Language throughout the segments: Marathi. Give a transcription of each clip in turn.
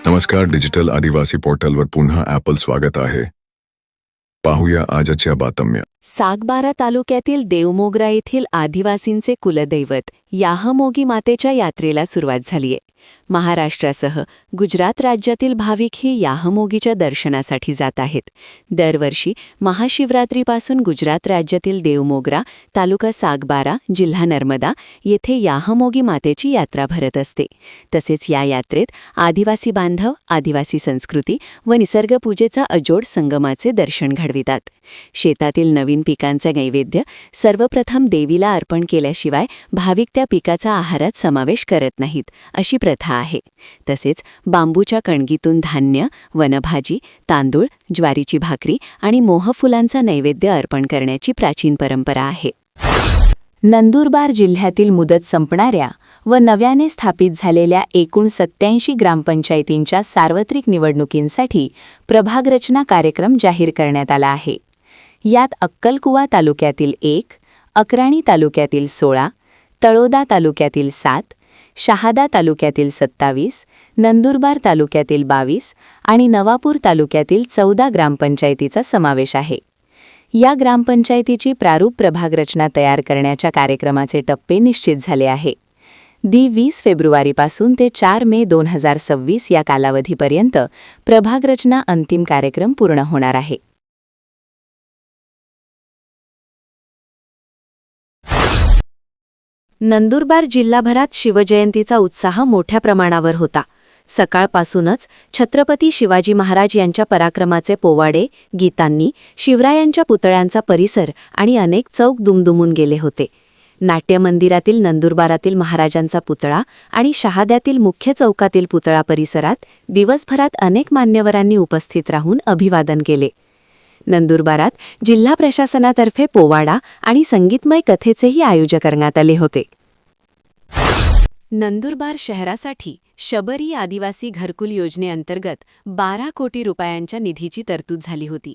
नमस्कार, डिजिटल आदिवासी पोर्टलवर पुन्हा ॲपल स्वागत आहे. पाहूया आजच्या बातम्या. सागबारा तालुक्यातील देवमोगरा येथील आदिवासींचे कुलदैवत याहमोगी मातेच्या यात्रेला सुरुवात झालीय. महाराष्ट्रासह गुजरात राज्यातील भाविक ही याहमोगीच्या दर्शनासाठी जात आहेत. दरवर्षी महाशिवरात्रीपासून गुजरात राज्यातील देवमोगरा, तालुका सागबारा, जिल्हा नर्मदा येथे याहमोगी मातेची यात्रा भरत असते. तसेच या यात्रेत आदिवासी बांधव, आदिवासी संस्कृती व निसर्गपूजेचा अजोड संगमाचे दर्शन घडवितात. शेतातील नवीन पिकांचे नैवेद्य सर्वप्रथम देवीला अर्पण केल्याशिवाय भाविक त्या पिकाचा आहारात समावेश करत नाहीत, अशी प्रथा आहे. तसेच बांबूच्या कणगीतून धान्य, वनभाजी, तांदूळ, ज्वारीची भाकरी आणि मोहफुलांचा नैवेद्य अर्पण करण्याची प्राचीन परंपरा आहे. नंदुरबार जिल्ह्यातील मुदत संपणाऱ्या व नव्याने स्थापित झालेल्या एकूण 87 ग्रामपंचायतींच्या सार्वत्रिक निवडणुकींसाठी प्रभागरचना कार्यक्रम जाहीर करण्यात आला आहे. यात अक्कलकुवा तालुक्यातील 1, अक्राणी तालुक्यातील 16, तळोदा तालुक्यातील 7, शहादा तालुक्यातील 27, नंदुरबार तालुक्यातील 22 आणि नवापूर तालुक्यातील 14 ग्रामपंचायतीचा समावेश आहे. या ग्रामपंचायतीची प्रारूप प्रभागरचना तयार करण्याच्या कार्यक्रमाचे टप्पे निश्चित झाले आहे. 20 फेब्रुवारीपासून ते 4 मे 2026 या कालावधीपर्यंत प्रभागरचना अंतिम कार्यक्रम पूर्ण होणार आहे. नंदुरबार जिल्हाभरात शिवजयंतीचा उत्साह मोठ्या प्रमाणावर होता. सकाळपासूनच छत्रपती शिवाजी महाराज यांच्या पराक्रमाचे पोवाडे, गीतांनी शिवरायांच्या पुतळ्यांचा परिसर आणि अनेक चौक दुमदुमून गेले होते. नाट्यमंदिरातील नंदुरबारातील महाराजांचा पुतळा आणि शहाद्यातील मुख्य चौकातील पुतळा परिसरात दिवसभरात अनेक मान्यवरांनी उपस्थित राहून अभिवादन केले. नंदुरबारात जिल्हा प्रशासनातर्फे पोवाडा आणि संगीतमय कथेचेही आयोजन करण्यात आले होते. नंदुरबार शहरासाठी शबरी आदिवासी घरकुल योजनेअंतर्गत 12 कोटी रुपयांच्या निधीची तरतूद झाली होती.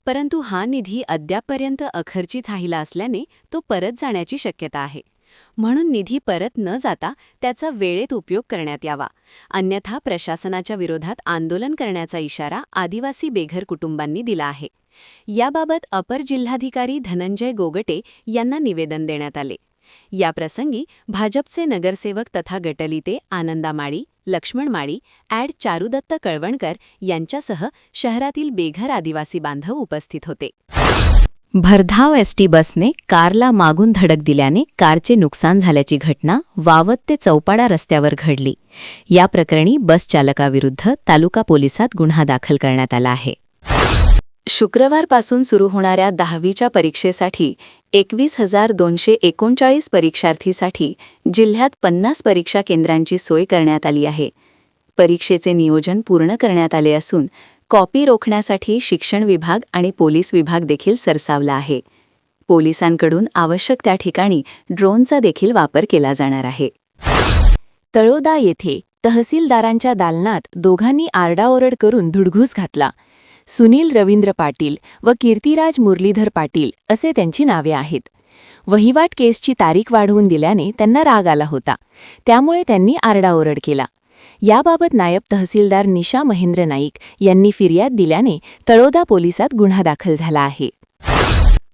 परंतु हा निधी अद्यापपर्यंत अखर्चित राहिला असल्याने तो परत जाण्याची शक्यता आहे. म्हणून निधी परत न जाता त्याचा वेळेत उपयोग करण्यात यावा, अन्यथा प्रशासनाच्या विरोधात आंदोलन करण्याचा इशारा आदिवासी बेघर कुटुंबांनी दिला आहे. याबाबत अपर जिल्हाधिकारी धनंजय गोगटे यांना निवेदन देण्यात आले. याप्रसंगी भाजपचे नगरसेवक तथा गटलिते आनंदा माळी, लक्ष्मण माळी, चारुदत्त कळवणकर यांच्यासह शहरातील बेघर आदिवासी बांधव उपस्थित होते. भरधाव एसटी बसने कारला मागून धडक दिल्याने कारचे नुकसान झाल्याची घटना वावद ते चौपाडा रस्त्यावर घडली. या प्रकरणी बस चालकाविरुद्ध तालुका पोलिसात गुन्हा दाखल करण्यात आला आहे. शुक्रवारपासून सुरू होणाऱ्या 10वीच्या परीक्षेसाठी 21,239 परीक्षार्थीसाठी जिल्ह्यात 50 परीक्षा केंद्रांची सोय करण्यात आली आहे. परीक्षेचे नियोजन पूर्ण करण्यात आले असून कॉपी रोखण्यासाठी शिक्षण विभाग आणि पोलीस विभाग देखील सरसावला आहे. पोलिसांकडून आवश्यक त्या ठिकाणी ड्रोनचा देखील वापर केला जाणार आहे. तळोदा येथे तहसीलदारांच्या दालनात दोघांनी आरडाओरड करून धुडघूस घातला. सुनील रवींद्र पाटील व कीर्तिराज मुरलीधर पाटील असे त्यांची नावे आहेत. वहिवाट केसची तारीख वाढवून दिल्याने त्यांना राग आला होता, त्यामुळे त्यांनी आरडाओरड केला. याबाबत नायब तहसीलदार निशा महेंद्र नाईक यांनी फिर्याद दिल्याने तळोदा पोलिसात गुन्हा दाखल झाला आहे.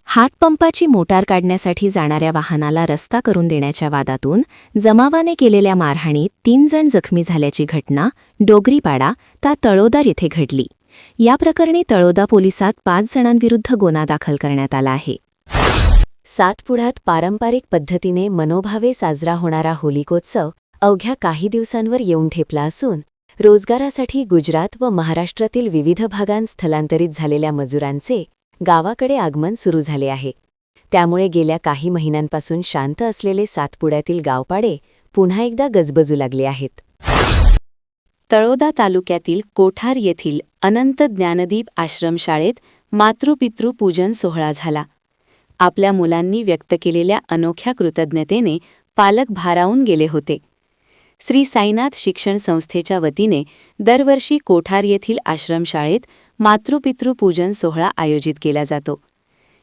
हातपंपाची मोटार काढण्यासाठी जाणाऱ्या वाहनाला रस्ता करून देण्याच्या वादातून जमावाने केलेल्या मारहाणीत 3 जण जखमी झाल्याची घटना डोगरीपाडा ता तळोदा येथे घडली. या प्रकरणी तळोदा पोलिसात 5 जणांविरुद्ध गुन्हा दाखल करण्यात आला आहे. सातपुड्यात पारंपरिक पद्धतीने मनोभावे साजरा होणारा होलिकोत्सव अवघ्या काही दिवसांवर येऊन ठेपला असून रोजगारासाठी गुजरात व महाराष्ट्रातील विविध भागांत स्थलांतरित झालेल्या मजुरांचे गावाकडे आगमन सुरू झाले आहे. त्यामुळे गेल्या काही महिन्यांपासून शांत असलेले सातपुड्यातील गावपाडे पुन्हा एकदा गजबजू लागले आहेत. तळोदा तालुक्यातील कोठार येथील अनंत ज्ञानदीप आश्रमशाळेत मातृपितृ पूजन सोहळा झाला. आपल्या मुलांनी व्यक्त केलेल्या अनोख्या कृतज्ञतेने पालक भारावून गेले होते. श्री साईनाथ शिक्षण संस्थेच्या वतीने दरवर्षी कोठार येथील आश्रमशाळेत मातृपितृ पूजन सोहळा आयोजित केला जातो.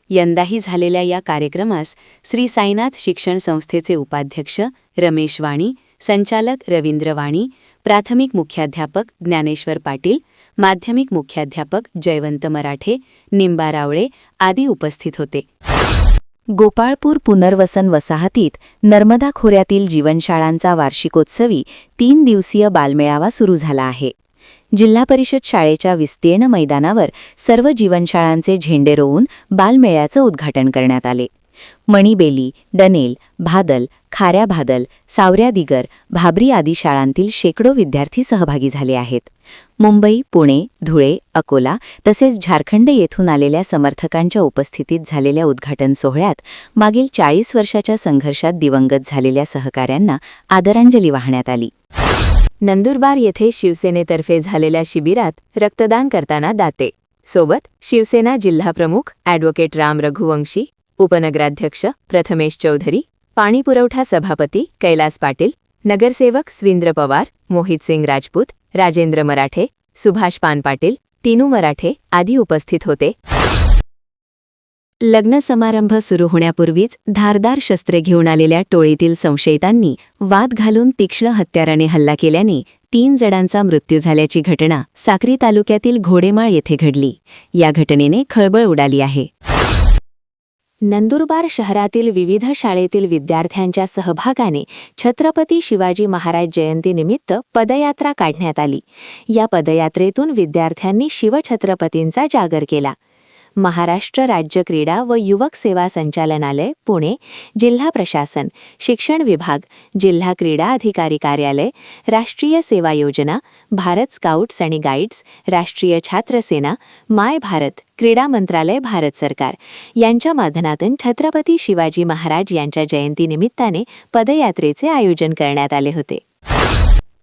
यंदाही झालेल्या या कार्यक्रमास श्री साईनाथ शिक्षण संस्थेचे उपाध्यक्ष रमेश वाणी, संचालक रवींद्र वाणी, प्राथमिक मुख्याध्यापक ज्ञानेश्वर पाटील, माध्यमिक मुख्याध्यापक जयवंत मराठे, निंबा रावळे आदी उपस्थित होते. गोपाळपूर पुनर्वसन वसाहतीत नर्मदा खोऱ्यातील जीवनशाळांचा वार्षिकोत्सवी 3 दिवसीय बालमेळावा सुरू झाला आहे. जिल्हा परिषद शाळेच्या विस्तीर्ण मैदानावर सर्व जीवनशाळांचे झेंडे रोवून बालमेळ्याचं उद्घाटन करण्यात आले. मणिबेली, डनेल, भादल, खाऱ्या भादल, सावऱ्या दिगर, भाबरी आदी शाळांतील शेकडो विद्यार्थी सहभागी झाले आहेत. मुंबई, पुणे, धुळे, अकोला तसेच झारखंड येथून आलेल्या समर्थकांच्या उपस्थितीत झालेल्या उद्घाटन सोहळ्यात मागील 40 वर्षाच्या संघर्षात दिवंगत झालेल्या सहकाऱ्यांना आदरांजली वाहण्यात आली. नंदुरबार येथे शिवसेनेतर्फे झालेल्या शिबिरात रक्तदान करताना दाते सोबत शिवसेना जिल्हाप्रमुख ॲडव्होकेट राम रघुवंशी, उपनगराध्यक्ष प्रथमेश चौधरी, पाणीपुरवठा सभापती कैलास पाटील, नगरसेवक स्विंद्र पवार, मोहित सिंग राजपूत, राजेंद्र मराठे, सुभाष पानपाटील, टीनू मराठे आदी उपस्थित होते. लग्न समारंभ सुरू होण्यापूर्वीच धारदार शस्त्रे घेऊन आलेल्या टोळीतील संशयितांनी वाद घालून तीक्ष्ण हत्याराने हल्ला केल्याने 3 जणांचा मृत्यू झाल्याची घटना साक्री तालुक्यातील घोडेमाळ येथे घडली. या घटनेने खळबळ उडाली आहे. नंदुरबार शहरातील विविध शाळेतील विद्यार्थ्यांच्या सहभागाने छत्रपती शिवाजी महाराज जयंतीनिमित्त पदयात्रा काढण्यात आली. या पदयात्रेतून विद्यार्थ्यांनी शिवछत्रपतींचा जागर केला. महाराष्ट्र राज्य क्रीडा व युवक सेवा संचालनालय, पुणे, जिल्हा प्रशासन, शिक्षण विभाग, जिल्हा क्रीडा अधिकारी कार्यालय, राष्ट्रीय सेवा योजना, भारत स्काउट्स आणि गाईड्स, राष्ट्रीय छात्र सेना, माय भारत, क्रीडा मंत्रालय, भारत सरकार यांच्या माध्यमातून छत्रपती शिवाजी महाराज यांच्या जयंतीनिमित्ताने पदयात्रेचे आयोजन करण्यात आले होते.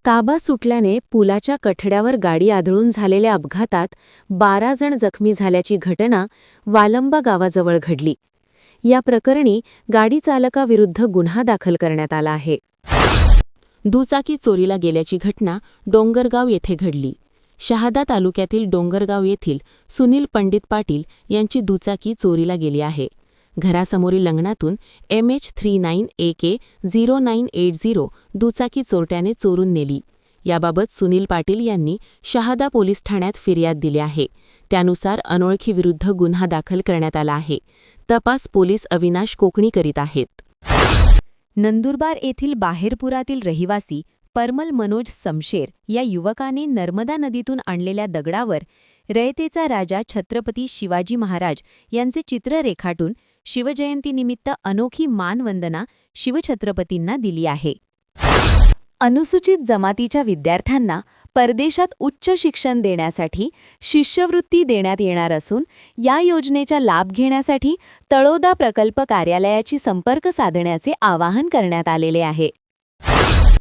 ताबा सुटल्याने पुलाच्या कठड्यावर गाडी आदळून झालेल्या अपघातात 12 जण जखमी झाल्याची घटना वालंबा गावाजवळ घडली. या प्रकरणी गाडी चालकाविरुद्ध गुन्हा दाखल करण्यात आला आहे. दुचाकी चोरीला गेल्याची घटना डोंगरगाव येथे घडली. शहादा तालुक्यातील डोंगरगाव येथील सुनील पंडित पाटील यांची दुचाकी चोरीला गेली आहे. घरासमोरील लंगणातून MH39AK0980 दुचाकी चोरट्याने चोरून नेली. याबाबत सुनील पाटील यांनी शहादा पोलीस ठाण्यात फिर्याद दिली आहे. त्यानुसार अनोळखीविरुद्ध गुन्हा दाखल करण्यात आला आहे. तपास पोलीस अविनाश कोकणी करीत आहेत. नंदुरबार येथील बाहेरपुरातील रहिवासी परमल मनोज समशेर या युवकाने नर्मदा नदीतून आणलेल्या दगडावर रयतेचा राजा छत्रपती शिवाजी महाराज यांचे चित्र रेखाटून शिवजयंतीनिमित्त अनोखी मानवंदना शिवछत्रपतींना दिली आहे. अनुसूचित जमातीच्या विद्यार्थ्यांना परदेशात उच्च शिक्षण देण्यासाठी शिष्यवृत्ती देण्यात येणार असून या योजनेचा लाभ घेण्यासाठी तळोदा प्रकल्प कार्यालयाची संपर्क साधण्याचे आवाहन करण्यात आलेले आहे.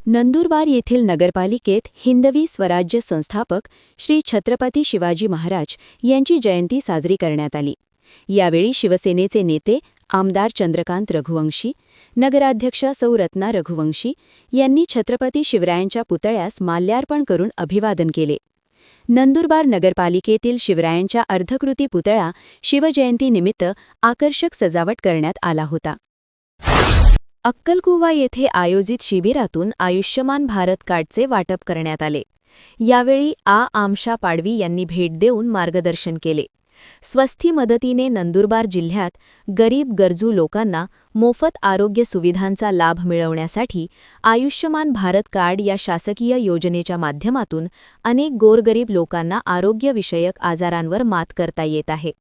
नंदुरबार येथील नगरपालिकेत हिंदवी स्वराज्य संस्थापक श्री छत्रपती शिवाजी महाराज यांची जयंती साजरी करण्यात आली. यावेळी शिवसेनेचे नेते आमदार चंद्रकांत रघुवंशी, नगराध्यक्षा सौ रत्ना रघुवंशी यांनी छत्रपती शिवरायांच्या पुतळ्यास माल्यार्पण करून अभिवादन केले. नंदुरबार नगरपालिकेतील शिवरायांच्या अर्धकृती पुतळा शिवजयंतीनिमित्त आकर्षक सजावट करण्यात आला होता. अक्कलकुवा येथे आयोजित शिबिरातून आयुष्यमान भारत कार्डचे वाटप करण्यात आले. यावेळी आमशा पाडवी यांनी भेट देऊन मार्गदर्शन केले. स्वस्थी मदतीने नंदुरबार जिल्ह्यात गरीब गरजू लोकांना मोफत आरोग्य सुविधांचा लाभ मिळवण्यासाठी आयुष्यमान भारत कार्ड या शासकीय योजनेच्या माध्यमातून अनेक गोरगरीब लोकांना आरोग्यविषयक आजारांवर मात करता येत आहे.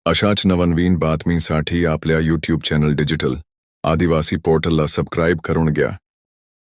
अशाच नवनवीन बातमीसाठी आपल्या YouTube चॅनल डिजिटल आदिवासी पोर्टलला सबस्क्राईब करून घ्या.